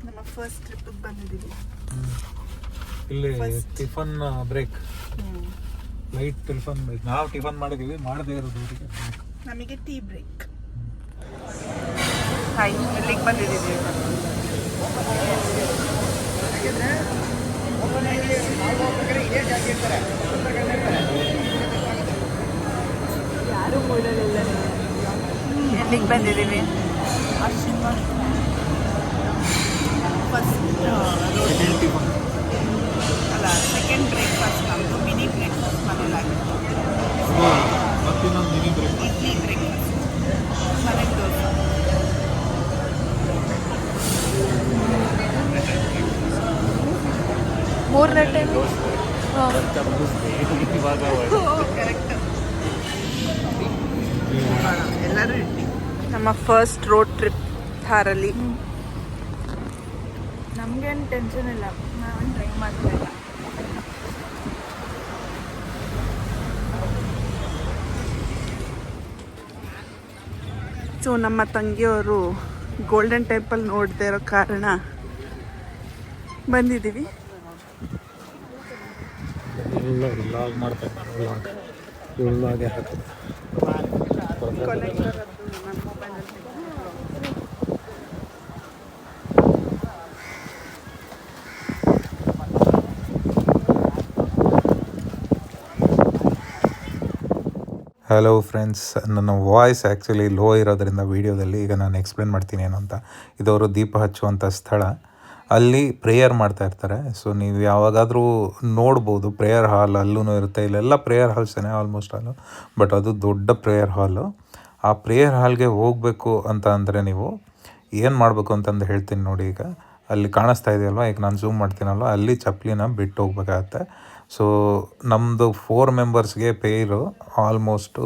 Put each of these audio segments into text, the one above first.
ನಮ್ಮ ಫಸ್ಟ್ ಟ್ರಿಪ್ಪಿಗೆ ಬಂದಿದ್ದೀವಿ. ಇಲ್ಲಿ tiffin break, light tiffin break. ನಾವು ಟಿಫನ್ ಮಾಡಿದ್ದೀವಿ, ಮಾಡದೇ ಇರೋದು ನಮಗೆ ಟೀ ಬ್ರೇಕ್. ಹಾಯ್, ಎಲ್ಲಿಗೆ ಬಂದಿದ್ದೀವಿ? ಯಾರು ಮೂಡಲಿಲ್ಲ. ಎಲ್ಲಿಗೆ ಬಂದಿದ್ದೀವಿ? ಫಸ್ಟ್ ಅಲ್ಲ, ಸೆಕೆಂಡ್ ಬ್ರೇಕ್ಫಾಸ್ಟ್ ನಮ್ಮದು. ಮಿನಿ ಬ್ರೇಕ್ಫಾಸ್ಟ್ ಮನೇಲಾಗಿತ್ತು. ಇಡ್ಲಿ ಬ್ರೇಕ್ಫಾಸ್ಟ್, ಮನೆಗೆ ದೋಸೆ. ಮೂರನೇ ಟೈಮ್ ಕರೆಕ್ಟ್. ಎಲ್ಲರೂ ಇಡ್ಲಿ. ನಮ್ಮ ಫಸ್ಟ್ ರೋಡ್ ಟ್ರಿಪ್ ಥಾರಲ್ಲಿ. ನಮಗೇನು ಟೆನ್ಷನ್ ಇಲ್ಲ, ನಾನು ಡ್ರೈವ್ ಮಾಡ್ತಿಲ್ಲ. ಸೊ ನಮ್ಮ ತಂಗಿಯವರು ಗೋಲ್ಡನ್ ಟೆಂಪಲ್ ನೋಡದೇ ಇರೋ ಕಾರಣ ಬಂದಿದ್ದೀವಿ. ವ್ಲಾಗ್ ಮಾಡ್ತಾ ಇದ್ದಾರೆ, ವ್ಲಾಗೆ ಹಾಕೋದು. ಹಲೋ ಫ್ರೆಂಡ್ಸ್, ನನ್ನ ವಾಯ್ಸ್ ಆ್ಯಕ್ಚುಲಿ ಲೋ ಇರೋದ್ರಿಂದ ವೀಡಿಯೋದಲ್ಲಿ ಈಗ ನಾನು ಎಕ್ಸ್ಪ್ಲೇನ್ ಮಾಡ್ತೀನಿ ಏನು ಅಂತ. ಇದವರು ದೀಪ ಹಚ್ಚುವಂಥ ಸ್ಥಳ, ಅಲ್ಲಿ ಪ್ರೇಯರ್ ಮಾಡ್ತಾ ಇರ್ತಾರೆ. ಸೊ ನೀವು ಯಾವಾಗಾದರೂ ನೋಡ್ಬೋದು, ಪ್ರೇಯರ್ ಹಾಲ್ ಅಲ್ಲೂ ಇರುತ್ತೆ. ಇಲ್ಲೆಲ್ಲ ಪ್ರೇಯರ್ ಹಾಲ್ಸೇ ಆಲ್ಮೋಸ್ಟ್ ಆಲು, ಬಟ್ ಅದು ದೊಡ್ಡ ಪ್ರೇಯರ್ ಹಾಲು. ಆ ಪ್ರೇಯರ್ ಹಾಲ್ಗೆ ಹೋಗಬೇಕು ಅಂತ ಅಂದರೆ ನೀವು ಏನು ಮಾಡಬೇಕು ಅಂತಂದು ಹೇಳ್ತೀನಿ ನೋಡಿ. ಈಗ ಅಲ್ಲಿ ಕಾಣಿಸ್ತಾ ಇದೆಯಲ್ವ, ಈಗ ನಾನು ಝೂಮ್ ಮಾಡ್ತೀನಲ್ವ, ಅಲ್ಲಿ ಚಪ್ಪಲಿನ ಬಿಟ್ಟು ಹೋಗ್ಬೇಕಾಗತ್ತೆ. ಸೊ ನಮ್ಮದು 4 ಮೆಂಬರ್ಸ್ಗೆ ಪೇರು ಆಲ್ಮೋಸ್ಟು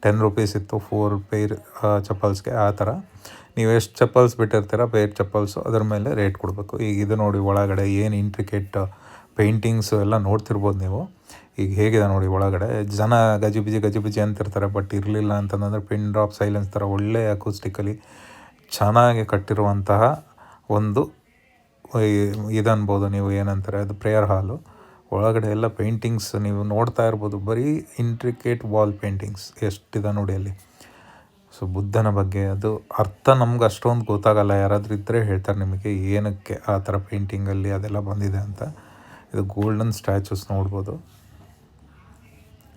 10 ರೂಪೀಸ್ ಇತ್ತು, 4 ಪೇರ್ ಚಪ್ಪಲ್ಸ್ಗೆ. ಆ ಥರ ನೀವು ಎಷ್ಟು ಚಪ್ಪಲ್ಸ್ ಬಿಟ್ಟಿರ್ತೀರ, ಪೇರ್ ಚಪ್ಪಲ್ಸು, ಅದ್ರ ಮೇಲೆ ರೇಟ್ ಕೊಡಬೇಕು. ಈಗ ಇದು ನೋಡಿ, ಒಳಗಡೆ ಏನು ಇಂಟ್ರಿಕೇಟ್ ಪೇಂಟಿಂಗ್ಸು ಎಲ್ಲ ನೋಡ್ತಿರ್ಬೋದು ನೀವು. ಈಗ ಹೇಗಿದೆ ನೋಡಿ ಒಳಗಡೆ. ಜನ ಗಜಿಬಿಜಿ ಅಂತಿರ್ತಾರೆ, ಬಟ್ ಇರಲಿಲ್ಲ ಅಂತಂದರೆ ಪಿನ್ ಡ್ರಾಪ್ ಸೈಲೆನ್ಸ್ ಥರ ಒಳ್ಳೆ ಅಕೂಸ್ಟಿಕಲಿ ಚೆನ್ನಾಗಿ ಕಟ್ಟಿರುವಂತಹ ಒಂದು ಇದನ್ಬೋದು ನೀವು, ಏನಂತಾರೆ ಅದು, ಪ್ರೇಯರ್ ಹಾಲು. ಒಳಗಡೆ ಎಲ್ಲ ಪೇಂಟಿಂಗ್ಸ್ ನೀವು ನೋಡ್ತಾ ಇರ್ಬೋದು, ಬರೀ ಇಂಟ್ರಿಕೇಟ್ ವಾಲ್ ಪೇಂಟಿಂಗ್ಸ್ ಎಷ್ಟಿದೆ ನೋಡಿ ಅಲ್ಲಿ. ಸೊ ಬುದ್ಧನ ಬಗ್ಗೆ ಅದು ಅರ್ಥ ನಮ್ಗೆ ಅಷ್ಟೊಂದು ಗೊತ್ತಾಗಲ್ಲ, ಯಾರಾದರೂ ಇದ್ದರೆ ಹೇಳ್ತಾರೆ ನಿಮಗೆ ಏನಕ್ಕೆ ಆ ಥರ ಪೇಂಟಿಂಗಲ್ಲಿ ಅದೆಲ್ಲ ಬಂದಿದೆ ಅಂತ. ಇದು ಗೋಲ್ಡನ್ ಸ್ಟ್ಯಾಚೂಸ್ ನೋಡ್ಬೋದು.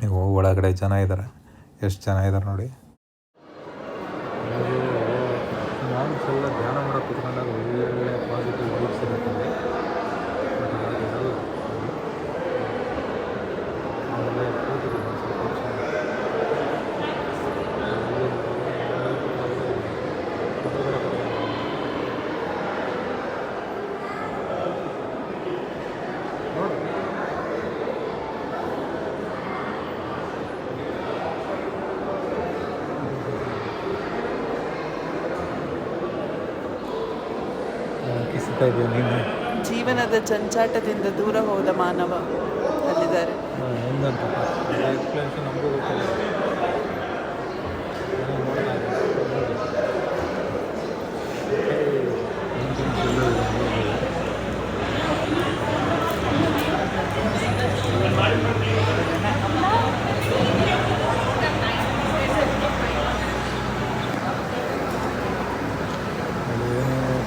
ನೀವು ಒಳಗಡೆ ಜನ ಇದ್ದಾರೆ, ಎಷ್ಟು ಜನ ಇದ್ದಾರೆ ನೋಡಿ. ಎಲ್ಲ ಧ್ಯಾನ ಮಾಡೋಕೆ ಕುತ್ಕೊಂಡಾಗ ಒಳ್ಳೆ ಪಾಸಿಟಿವ್ ವೈಬ್ಸ್ ಇರುತ್ತೆ. ಜೀವನದ ಚಂಚಾಟದಿಂದ ದೂರ ಹೋದ ಮಾನವ ಅಲ್ಲಿದ್ದಾರೆ.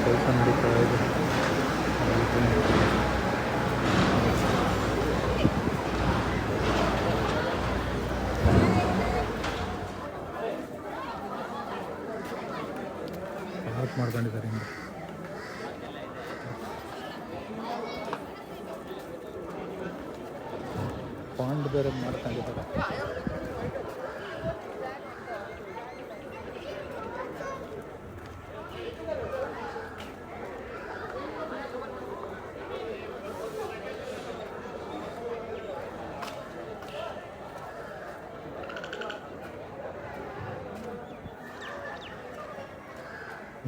ಕೆಲಸ ನಡೀತಾ ಇದೆ. ಪಾರ್ಕ್ ಮಾಡ್ಕೊಂಡಿದ್ದಾರೆ. ಪಾಂಡ್ ಬೇರೆ ಮಾಡ್ಕೊಂಡಿದ್ದಾರೆ.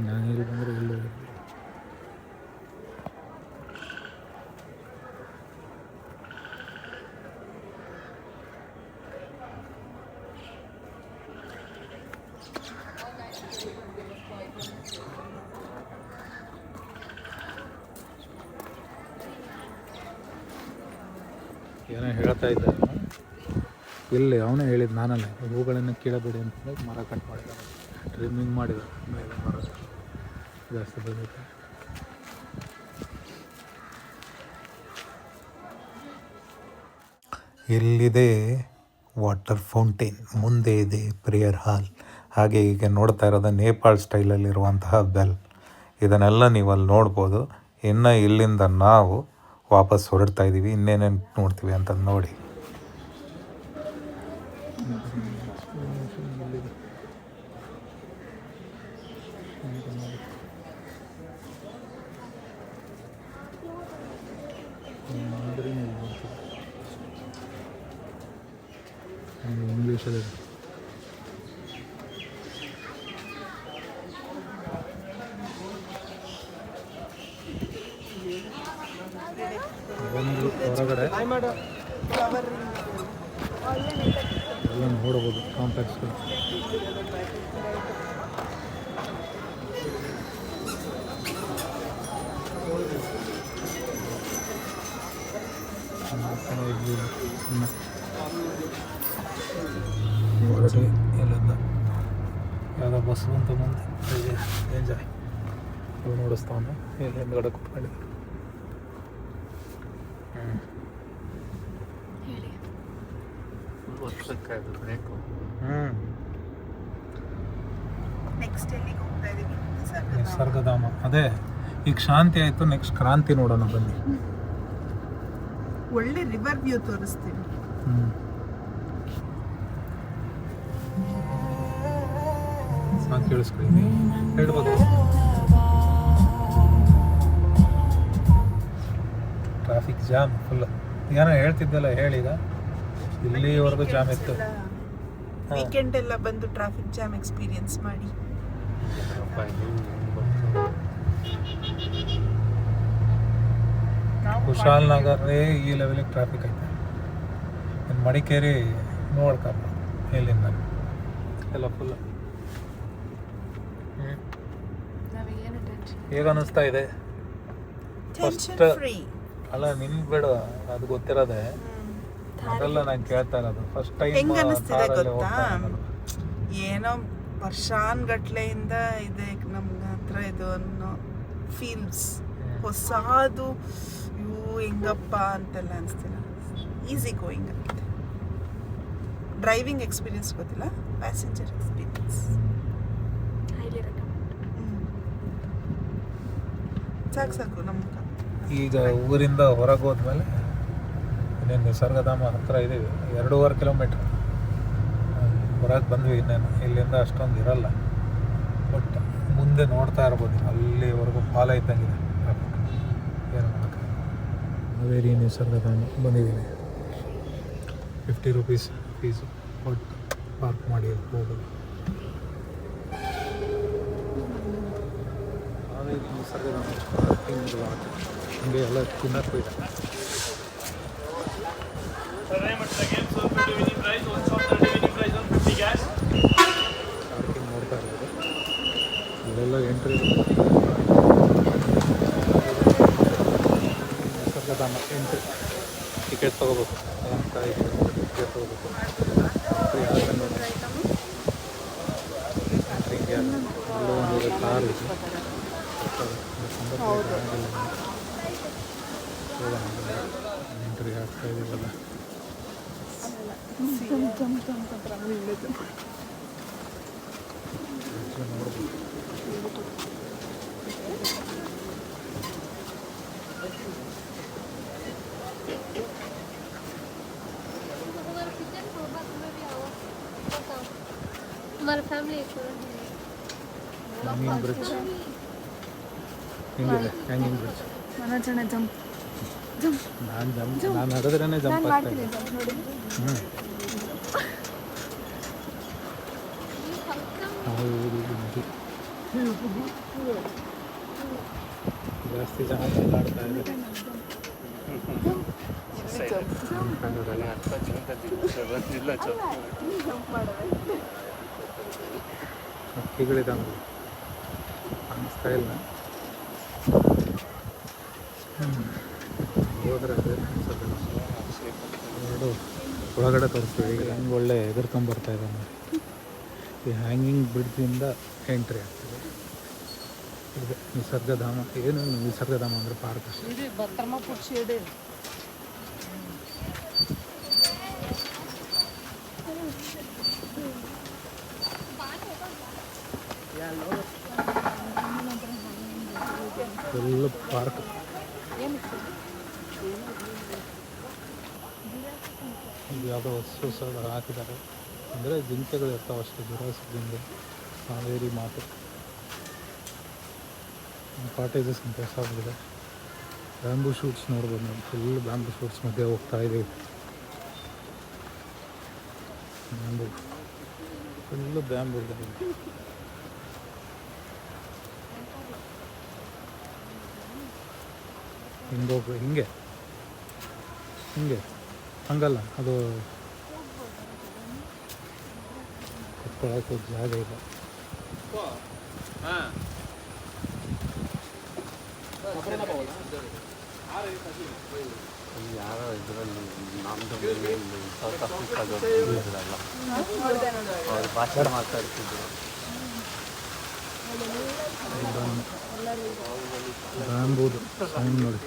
ನಾನು ಇಲ್ಲಿ ಬಂದರೆ ಇಲ್ಲಿ ಏನೋ ಹೇಳ್ತಾ ಇದ್ದ ಇಲ್ಲಿ ಅವನೇ ಹೇಳಿದ್ದು ನಾನಲ್ಲ, ಹೂಗಳನ್ನು ಕೀಳಬೇಡಿ ಅಂತಂದ್ರೆ ಮರ ಕಟ್ ಮಾಡಿದ್ದಾರೆ, ಟ್ರಿಮ್ಮಿಂಗ್ ಮಾಡಿದ್ದಾರೆ ಮೇಲೆ ಮರ ಜಾಸ್ತಿ ಬಂದಿದೆ. ಇಲ್ಲಿದೆ ವಾಟರ್ ಫೌಂಟೇನ್, ಮುಂದೆ ಇದೆ ಪ್ರೇಯರ್ ಹಾಲ್, ಹಾಗೆ ಈಗ ನೋಡ್ತಾ ಇರೋದು ನೇಪಾಳ್ ಸ್ಟೈಲಲ್ಲಿರುವಂತಹ ಬೆಲ್. ಇದನ್ನೆಲ್ಲ ನೀವು ಅಲ್ಲಿ ನೋಡ್ಬೋದು. ಇನ್ನು ಇಲ್ಲಿಂದ ನಾವು ವಾಪಸ್ ಹೊರಡ್ತಾ ಇದ್ದೀವಿ. ಇನ್ನೇನೇನು ನೋಡ್ತೀವಿ ಅಂತ ನೋಡಿ. ಇಂಗ್ಲೀಷಲ್ಲಿ ಹೊರಗಡೆ ಎಲ್ಲ ನೋಡ್ಬೋದು ಕಾಂಪ್ಲೆಕ್ಸ್ಗಳು. ಹೊರಟು ಎಲ್ಲಿಂದ ಯಾವುದೋ ಬಸ್ಸು ಅಂತ ಮುಂದೆ ಎಂಜಾಯ್ ಇವು ನೋಡಿಸ್ತಾವನು ಇಲ್ಲಿ ಹಿಂದ್ಗಡೆ ಕೂತ್ಕೊಂಡಿದ್ದೆ. ನಿಸರ್ಗಧಾಮ ಅದೇ ಈಗ ಶಾಂತಿ ಆಯಿತು. ನೆಕ್ಸ್ಟ್ ಕ್ರಾಂತಿ ನೋಡೋಣ ಬನ್ನಿ. ಒಳ್ಳೆ ರಿವರ್ ವ್ಯೂ ತೋರಿಸ್ತೀವಿ. ಸಾಂಗ್ ಕೇಳಿಸ್ಕೊಳ್ಳಿ, ಹೇಳ್ಬೋದು. Traffic jam full. ಏನೋ ಹೇಳ್ತಿದ್ದಲ್ಲ ಹೇಳೀಗ. ಇಲ್ಲಿವರೆಗೂ ಜಾಮ್ ಇತ್ತು. ವೀಕೆಂಡ್ ಎಲ್ಲ ಬಂದು ಟ್ರಾಫಿಕ್ ಜಾಮ್ ಎಕ್ಸ್ಪೀರಿಯನ್ಸ್ ಮಾಡಿ. ಕುಶಾಲ್ ನಗರೇ ಈ ಲೆವೆಲಿಗೆ ಟ್ರಾಫಿಕ್ ಐತೆ. ಇನ್ನು ಮಡಿಕೇರಿ ನೋಡ್ಕಪ್ಪ ಇಲ್ಲಿಂದ ಎಲ್ಲ ಫುಲ್. ಹೇಗೆ ಅನ್ನಿಸ್ತಾ ಇದೆ? ಫಸ್ಟ್ ಅಲ್ಲ ನಿನ್ಗೆ ಬೇಡ, ಅದು ಗೊತ್ತಿರೋದೆ. ಅದೆಲ್ಲ ನಾನು ಕೇಳ್ತಾ ಇರೋದು ಫಸ್ಟ್ ಟೈಮ್. ಹೆಂಗ್ ಅನಿಸ್ತಿದೆ ಗೊತ್ತಾ? ಏನೋ ವರ್ಷಾನ್ಗಟ್ಲೆಯಿಂದ ಇದೆ ನಮ್ಗೆ ಹತ್ರ ಇದು ಅನ್ನೋ ಫೀಲ್ಸ್. ಹೊಸದು ಇವು ಹೆಂಗಪ್ಪ ಅಂತೆಲ್ಲ ಅನಿಸ್ತಿಲ್ಲ. ಈಸಿ ಗೋಯಿಂಗ್ ಆಗಿದೆ. ಡ್ರೈವಿಂಗ್ ಎಕ್ಸ್ಪೀರಿಯನ್ಸ್ ಗೊತ್ತಿಲ್ಲ, ಪ್ಯಾಸೆಂಜರ್ ಎಕ್ಸ್ಪೀರಿಯನ್ಸ್ ಸಾಕು ನಮ್ಗೆ. ಈಗ ಊರಿಂದ ಹೊರಗೆ ಹೋದ್ಮೇಲೆ ಇನ್ನೇನು ನಿಸರ್ಗಧಾಮ ಹತ್ರ ಇದ್ದೀವಿ. 2.5 ಕಿಲೋಮೀಟ್ರ್ ಹೊರಗೆ ಬಂದ್ವಿ. ಇನ್ನೇನು ಇಲ್ಲಿಂದ ಅಷ್ಟೊಂದು ಇರಲ್ಲ, ಬಟ್ ಮುಂದೆ ನೋಡ್ತಾ ಇರ್ಬೋದು. ಅಲ್ಲಿವರೆಗೂ ಫಾಲ ಇದ್ದಂಗಿದೆ ಟ್ರಾಫಿಕ್. ಏನು ಮಾಡೋಕ್ಕೆ. ಹಾವೇರಿ ನಿಸರ್ಗಧಾಮ ಬಂದಿದ್ದೀವಿ. 50 ರೂಪೀಸ್ ಫೀಸು ಕೊಟ್ಟು ಪಾರ್ಕ್ ಮಾಡಿ ಹೋಗೋದು. ಹಾವೇರಿ ನಿಸರ್ಗಧಾಮ ಹಂಗೆ ಎಲ್ಲ ತಿನ್ನಕ್ಕೂ ಇದೆ. ಪಾರ್ಕಿಂಗ್ ನೋಡ್ತಾ ಇರೋದು ಇಲ್ಲೆಲ್ಲ ಎಂಟ್ರಿ. ನಿಸರ್ಗಧಾಮ ಎಂಟ್ರಿ ಟಿಕೆಟ್ ತೊಗೋಬೇಕು ಅಂತ ಟಿಕೆಟ್ ತೊಗೋಬೇಕು. ಎಂಟ್ರಿಗೆ ಎಲ್ಲೋ ಒಂದು ಕಾರ್ ಇದೆ. ಎಂಟ್ರಿ ಆಗ್ತಾ ಇದೀವಲ್ಲ. हमारा फैमिली ಹ್ಯಾಂಗಿಂಗ್ ಬ್ರಿಡ್ಜ್ ಹೆಂಗಿದೆ? ಹ್ಯಾಂಗಿಂಗ್ ಬ್ರಿಡ್ಜ್ ನಾನು ನಡೆದ್ರೇ ಜಂಪ್ ಆಗ್ತಾಯಿದ್ದೆ. ಜಾಸ್ತಿ ಜನ ಆಡ್ತಾ ಇದೆ. ಹಕ್ಕಿಗಳಿದ್ದಾವೆ ಅನ್ನಿಸ್ತಾ ಇಲ್ಲ. ಹೋದ್ರೆ ಅದೇ ಅನ್ಸುತ್ತೆ. ಒಳಗಡೆ ತೋರಿಸ್ತೀವಿ. ಈಗ ಹೆಂಗೆ ಒಳ್ಳೆ ಎದುರ್ಕೊಂಬರ್ತಾ ಇದ್ದಾನೆ. ಈ ಹ್ಯಾಂಗಿಂಗ್ ಬ್ರಿಡ್ಜಿಂದ ಎಂಟ್ರಿ ಆಗ್ತದೆ. ಇದೆ ನಿಸರ್ಗಧಾಮ. ಏನು ನಿಸರ್ಗಧಾಮ ಅಂದರೆ ಪಾರ್ಕ್ ಅಷ್ಟೇ. Full park. ಇದು ಯಾವುದೋ ಹೊಸ ಹಾಕಿದ್ದಾರೆ. ಅಂದರೆ ಜಿಂಕೆಗಳು ಇರ್ತಾವೆ ಅಷ್ಟೇ. ಜಿಂಕೆ, ಕಾವೇರಿ ಮಾತು, ಕಾಟೇಜಸ್ ಅಂತ ಹೊಸದಿದೆ. ಬ್ಯಾಂಬೂ ಶೂಟ್ಸ್ ನೋಡ್ಬೋದು ನಾವು. ಫುಲ್ ಬ್ಯಾಂಬೂ ಶೂಟ್ಸ್ ಮಧ್ಯೆ ಹೋಗ್ತಾ ಇದ್ದೀವಿ. ಬ್ಯಾಂಬೂ ಫುಲ್ಲು ಬ್ಯಾಂಬೂ ಇದೆ. ಹಿಂಗೆ ಹಂಗಲ್ಲ, ಅದು ಕುತ್ಕೊಳ್ಳೋಕೆ ಜಾಗ ಇಲ್ಲ. ಯಾರೋ ಇದರಲ್ಲಿ ನಮ್ಮದು ಸೌತ್ ಆಫ್ರಿಕಾದವ್ರು ಇದ್ರಲ್ಲ, ಅವ್ರು ಭಾಷೆ ಮಾತಾಡ್ತಿದ್ರು. ಬ್ಯಾಂಬೂದು ಸೌಂಡ್ ನೋಡಿ.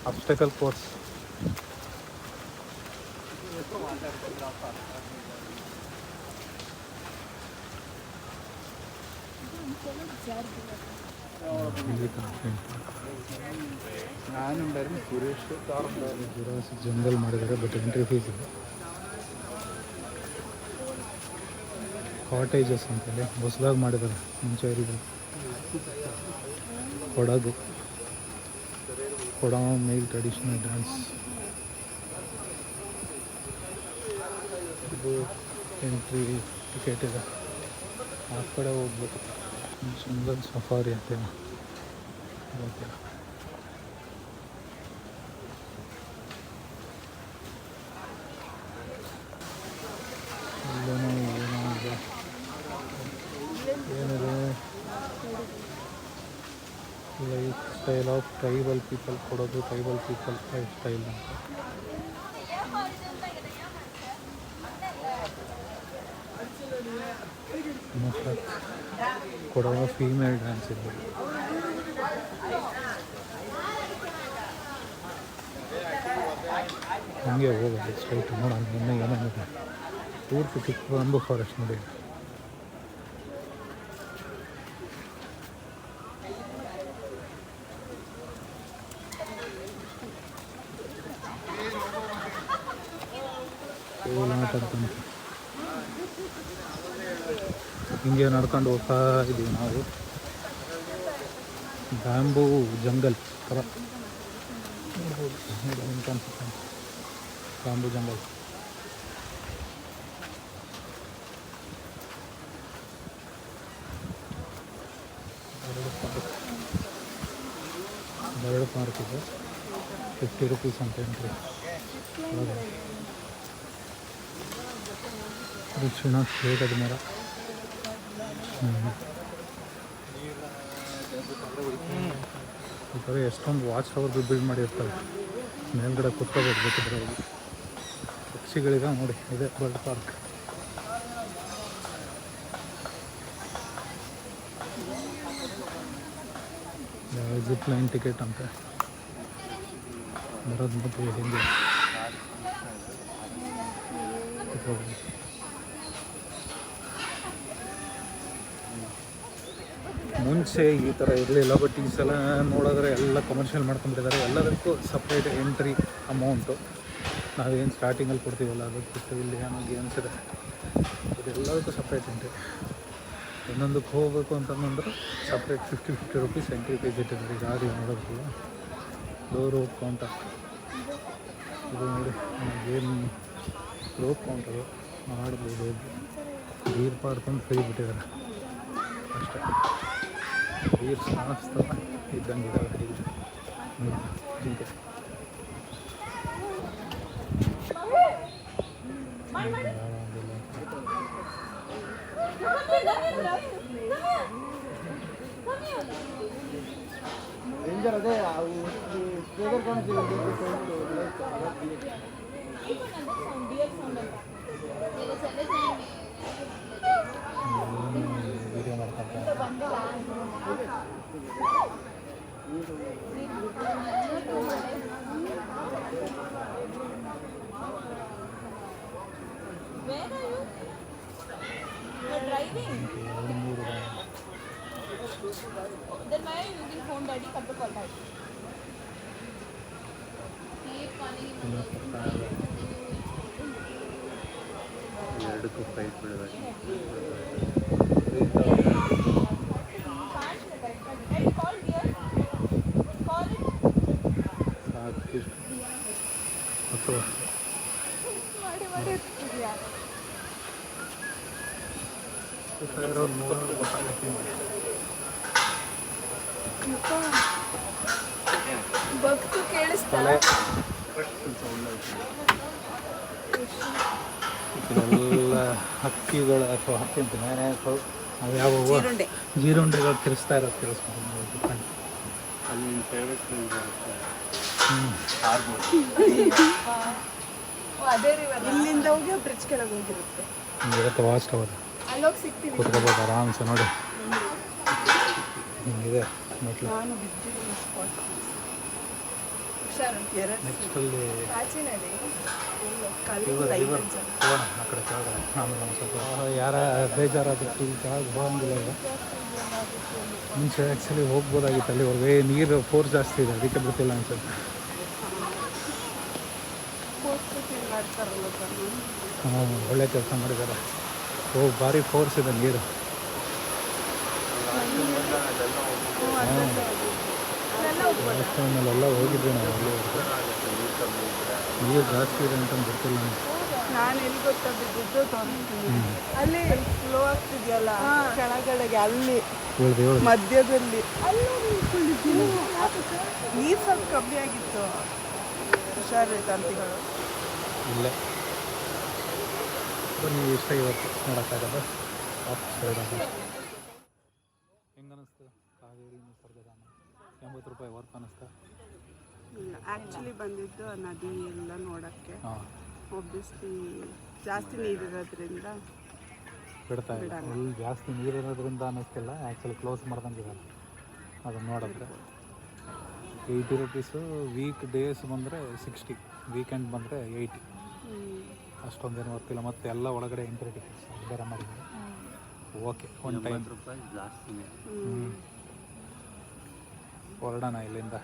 Obstacle course. ಸುರೇಶ್ ಜಂಗಲ್ ಮಾಡಿದ್ದಾರೆ, ಬಟ್ ಎಂಟ್ರಿ ಫೀಸ್ ಇದೆ. ಕಾಟೇಜಸ್ ಅಂತೇಳಿ ಹೊಸದಾಗಿ ಮಾಡಿದ್ದಾರೆ. ಮುಂಚೆ ಇರಿದ್ದಾರೆ. Kodava male traditional dance. ಇದು ಎಂಟ್ರಿ ಟಿಕೆಟ್ ಇದೆ. ಆ ಕಡೆ ಹೋಗ್ಬೇಕು. ಜಂಗಲ್ ಸಫಾರಿ ಅಂತ ಗೊತ್ತಿಲ್ಲ. ಏನಿದೆ? Life style of tribal people. ಕೊಡೋದು ಟ್ರೈಬಲ್ ಪೀಪಲ್ ಲೈಫ್ ಸ್ಟೈಲ್ ಅಂತ. ಮತ್ತು ಕೊಡವ ಫೀಮೇಲ್ ಡ್ಯಾನ್ಸ್ ಇದೆ. ಹಂಗೆ ಹೋಗೋದು ಸ್ಟ್ರೈಟ್ ನೋಡೋಣ ಇನ್ನೂ ಏನೇನಿದೆ. ಪೂರ್ತಿ ಚಿಕ್ಕ ಬ್ಯಾಂಬೂ ಫಾರೆಸ್ಟ್ ನೋಡಿ. ಹಿಂಗೆ ನಡ್ಕೊಂಡು ಹೋಗ್ತಾ ಇದ್ದೀವಿ ನಾವು. ಬ್ಯಾಂಬೂ ಜಂಗಲ್ ಥರ ನೋಡ್ಬೋದು. Bamboo jungle. ಎರಡು ಪಾರ್ಕ್ ಇದೆ. 50 ರೂಪೀಸ್ ಅಂತ ಎಂಟ್ರಿ. ದಕ್ಷಿಣ ಶ್ವೇತದ ಮರ. ಈ ಥರ ಎಷ್ಟೊಂದು ವಾಚ್ ಟವರ್ ಬಿಲ್ಡ್ ಮಾಡಿರ್ತಾರೆ. ಮೇಲ್ಗಡೆ ಕುತ್ಕೋಬೇಕು ಬೇಕಿದ್ರೆ ಹೋಗಿ. ಪಕ್ಷಿಗಳಿದೆ ನೋಡಿ. ಇದೆ bird park. Zip line ticket ಅಂತ ಬರೋದು ಮತ್ತು ಹಿಂಗೆ ಮುಂಚೆ ಈ ಥರ ಇರಲಿಲ್ಲ. ಬಟ್ ಈ ಸಲ ನೋಡಿದ್ರೆ ಎಲ್ಲ ಕಮರ್ಷಿಯಲ್ ಮಾಡ್ಕೊಂಡ್ಬಿಟ್ಟಿದ್ದಾರೆ. ಎಲ್ಲದಕ್ಕೂ ಸಪ್ರೇಟ್ ಎಂಟ್ರಿ ಅಮೌಂಟು. ನಾವೇನು ಸ್ಟಾರ್ಟಿಂಗಲ್ಲಿ ಕೊಡ್ತೀವಲ್ಲ ಅದಕ್ಕೆ ಬಿಟ್ಟು ಇಲ್ಲಿ ಏನೋ ಗೇಮ್ಸ್ ಇದೆ. ಅದೆಲ್ಲದಕ್ಕೂ ಸಪ್ರೇಟ್ ಎಂಟ್ರಿ. ಇನ್ನೊಂದಕ್ಕೆ ಹೋಗಬೇಕು ಅಂತಂದ್ರೆ ಸಪ್ರೇಟ್ 50 ರೂಪೀಸ್ ಎಂಟ್ರಿ ಫೀಸ್ ಇಟ್ಟಿದ್ದಾರೆ. ಗಾಡಿ ನೋಡೋದಲ್ಲ ಡೋರ್ ರೋಪ್ ಕೌಂಟರ್. ಇದು ನೋಡಿ ಗೇಮ್ ರೋಪ್ ಕೌಂಟರು ಆಡ್ಬೋದು. ನೀರು ಪಾರ್ಕೊಂಡು ಫ್ರೀ ಬಿಟ್ಟಿದ್ದಾರೆ ಅಷ್ಟೇ. ನೀರು ಕಾಣಿಸ್ತವೆ ಇದ್ದಂಗೆ ಇದ್ದಾವೆ. ಜಿಂಕೆ ವಿಡಿಯೋ ಮಾಡ್ಕೊಂತ Then why are you using phone, daddy? Cut the call, daddy. ಎರಡಕ್ಕೂ ಫೈಟ್ ಬಿಡಬೇಕು. Daddy, call dear. Call it. ಮಾಡಿ ಎತ್ತಿದ್ಯಾ? ಭಕ್ತು ಕೇಳಿಸ್ತಾರೆ. ಇದೆಲ್ಲ ಹಕ್ಕಿಗಳು ಅಥವಾ ಹಕ್ಕಿ ಅಂತ ಅವು ಯಾವ ಜೀರುಂಡೆಗಳು ತಿರ್ಸ್ತಾ ಇರೋದು ತಿರ್ಸ್ಕೊಂಡು ಅಲ್ಲಿ ನಿಮ್ಮ ಫೇವ್ರೆಟ್ ಫ್ರೆಂಡ್ ಅದೇ ರಿವರ್ ಇಲ್ಲಿಂದ ಹೋಗಿ ಬ್ರಿಡ್ಜ್ ಕೆಳಗೆ ಹೋಗಿರುತ್ತೆ. ಇರುತ್ತೆ ವಾಸ್ಟ್ ಅವರು ಅಲ್ಲೋಗಿ ಸಿಗ್ತೀವಿ. ಕೂತ್ಕೋಬೋದು ಆರಾಮ್ಸೆ ನೋಡಿ ಹಿಂಗಿದೆ ಮೆಟ್ಲು. ನಾನು ಬಿದ್ದಿದ್ದೀನಿ ಸ್ಪಾಟ್. ಹುಷಾರು. ನೆಕ್ಸ್ಟ್ ಅಲ್ಲಿ ಆಚಿನಲ್ಲಿ ಹೋಗೋಣ ಆ ಕಡೆ ಕೆಳಗಡೆ. ಆಮೇಲೆ ಒಂದು ಸ್ವಲ್ಪ ಯಾರ ಬೇಜಾರಾದ್ರೆ ಈ ಕೆಳಗೆ ಹೋಗಂಗಿಲ್ಲ ಈಗ. ಮುಂಚೆ ಆ್ಯಕ್ಚುಲಿ ಹೋಗ್ಬೋದಾಗಿತ್ತು ಅಲ್ಲಿವರೆಗೆ ನೀರು ಫೋರ್ಸ್ ಜಾಸ್ತಿ ಇದೆ ಅದಕ್ಕೆ ಬಿಡ್ತಿಲ್ಲ ಅನ್ಸುತ್ತೆ. ಹಾಂ ಒಳ್ಳೆ ಕೆಲಸ ಮಾಡಿದ್ದಾರೆ. ಭಾರಿ ಫೋರ್ಸ್ ಇದೆ ನೀರು. ದೇವಸ್ಥಾನದಲ್ಲೆಲ್ಲ ಹೋಗಿದ್ವಿ ನಾವು ಅಲ್ಲಿವರೆಗೆ. ನೀರು ಜಾಸ್ತಿ ಇದೆ ಅಂತ ಗೊತ್ತಿಲ್ಲ. ನಾನು ಎಲ್ಲಿ ಗೊತ್ತಾ ಬಿದ್ದು ಅಲ್ಲಿ ಫ್ಲೋ ಆಗ್ತಿದೆಯಲ್ಲ ಕೆಳಗಡೆಗೆ ಅಲ್ಲಿ ಮಧ್ಯದಲ್ಲಿ ನೀರು ಸ್ವಲ್ಪ ಕಮ್ಮಿ ಆಗಿತ್ತು. ಹುಷಾರು ತಂತಿಗಳು ಇಲ್ಲೇ ನೀವು ಇಷ್ಟ ಇವತ್ತು ನೋಡೋಕ್ಕಾಗದ ಹೆಂಗೆ ಅನ್ನಿಸ್ತು ಕಾವೇರಿ ನಿಸರ್ಗಧಾಮ? 80 ರೂಪಾಯಿ ವರ್ತ್ ಅನ್ನಿಸ್ತಾ? ಇಲ್ಲ, ಆ್ಯಕ್ಚುಲಿ ಬಂದಿದ್ದು ನದಿ ಎಲ್ಲ ನೋಡೋಕ್ಕೆ. ಹಾಂ, ಒಬ್ಬಿಯಸ್ಲಿ ಜಾಸ್ತಿ ನೀರಿರೋದ್ರಿಂದ ಬಿಡ್ತಾ ಇಲ್ಲ. ಇಲ್ಲಿ ಜಾಸ್ತಿ ನೀರಿರೋದ್ರಿಂದ ಅನ್ನಿಸ್ತಿಲ್ಲ, ಆ್ಯಕ್ಚುಲಿ ಕ್ಲೋಸ್ ಮಾಡ್ದಂಗಿದ್ದಾರೆ ಅದನ್ನು ನೋಡಿದ್ರೆ. 80 ರುಪೀಸು. ವೀಕ್ ಡೇಸ್ ಬಂದರೆ 60, ವೀಕೆಂಡ್ ಬಂದರೆ 80. ಅಷ್ಟೊಂದೇನು ಗೊತ್ತಿಲ್ಲ. ಮತ್ತು ಎಲ್ಲ ಒಳಗಡೆ ಎಂಟ್ರಿ ಟಿಕೆಟ್ಸ್ ಬೇರೆ ಮಾಡಿದ್ದಾರೆ. ಓಕೆ, ಒನ್ ಟೈಮ್ ರೂಪಾಯಿ ಜಾಸ್ತಿ. ಹೊರಡೋಣ ಇಲ್ಲಿಂದ.